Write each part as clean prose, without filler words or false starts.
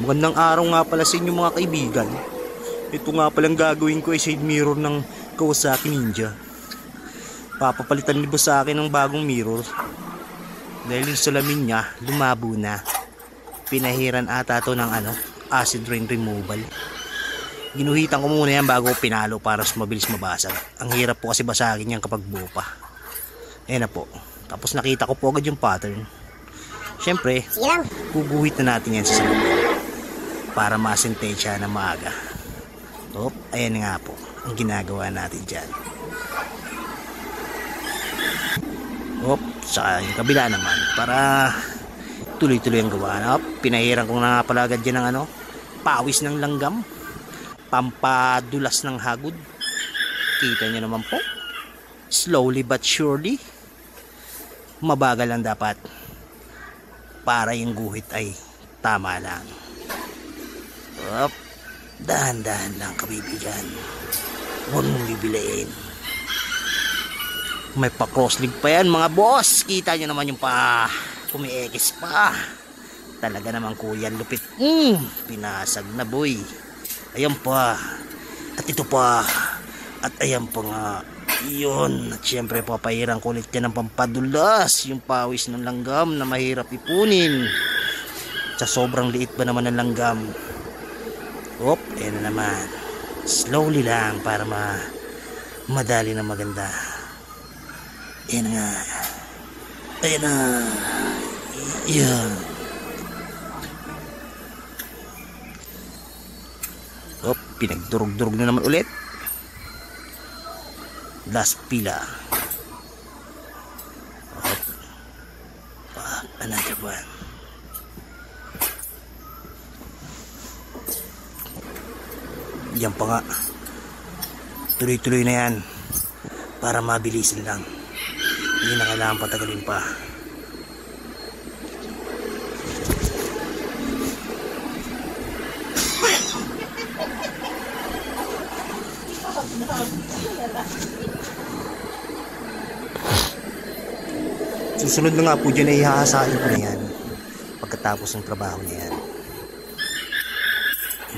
Magandang araw nga pala sa inyo mga kaibigan. Ito nga palang gagawin ko ay side mirror ng Kawasaki Ninja. Papapalitan ni boss sa akin ng bagong mirror. Dahil yung salamin niya lumabo na. Pinahiran ata to ng acid rain removal. Ginuhitan ko muna yan bago pinalo para mas mabilis mabasag. Ang hirap po kasi basagin yan kapag buo pa. Ayan na po. Tapos nakita ko po agad yung pattern. Siyempre, guguhit na natin yan sa salamin para masintensya na maaga. Ayan nga po ang ginagawa natin dyan. Saka yung kabila naman para tuloy-tuloy ang gawa. Pinahiran ko na pala agad dyan ng pawis ng langgam, pampadulas ng hagod. Kita nyo naman po, slowly but surely, mabagal lang dapat para yung guhit ay tama lang. Dahan-dahan lang kabibigan, huwag mong bibilain. May pa crossleg pa yan mga boss. Kita nyo naman yung pa kumiekis pa. Talaga naman kuya lupit. Pinasag na boy. Ayan pa. At ito pa. At ayan pa nga. Yun. At syempre papahirang kulit yan ng pampadulas. Yung pawis ng langgam na mahirap ipunin. Sa sobrang liit ba naman ng langgam. Ayan na naman. Slowly lang para madali na maganda. Ayan nga. Ayan na. Ayan. Pinagdurog-durog na naman ulit. Last pila. Another one. Yan pa nga. Tuloy-tuloy na yan para mabilisan lang. Hindi na kailangan patagalin pa. Susunod na nga po dyan ay ihahasain ko na yan pagkatapos ng trabaho na yan.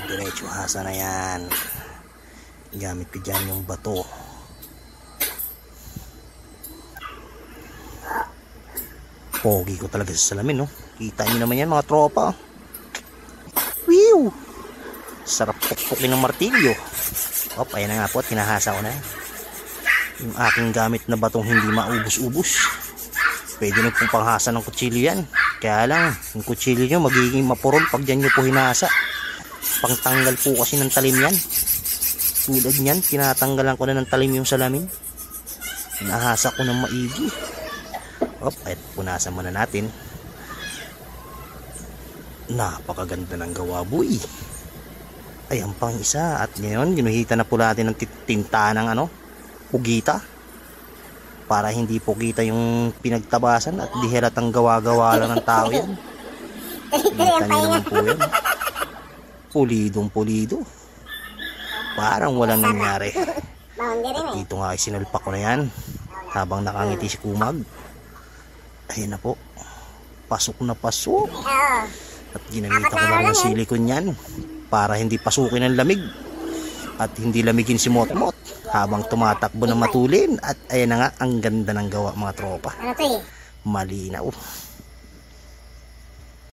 Diretso hasa na yan. Gamit ko dyan yung bato. Pogi ko talaga sa salamin, no? Kita nyo naman yan mga tropa. Whew! Sarap pukpukin ng martilyo. Ayan na nga po at hinahasa ko na yung aking gamit na batong hindi maubos-ubos. Pwede na pong panghasa ng kutsilyo yan. Kaya lang, yung kutsilyo nyo magiging mapurol pag dyan nyo po hinasa. Pangtanggal po kasi ng talim yan. Tulad nyan, tinatanggalan ko na ng talim yung salamin. Hinahasa ko ng maigi. At punasan muna natin. Napakaganda ng gawa boy. Ayan pang isa. At ngayon ginuhitan na po natin ng tinta ng pugita para hindi pugita yung pinagtabasan at di halatang gawa-gawa lang ng tao yan. Kita nyo naman po yan. Pulidong pulido. Parang walang nangyari. At dito nga ay sinalpak ko na yan habang nakangiti si Kumag. Ayan na po. Pasok na pasok. At ginamitan ko na ng silikon yan para hindi pasukin ng lamig at hindi lamigin si Motmot habang tumatakbo ng matulin. At ayan na nga, ang ganda ng gawa mga tropa. Malinaw.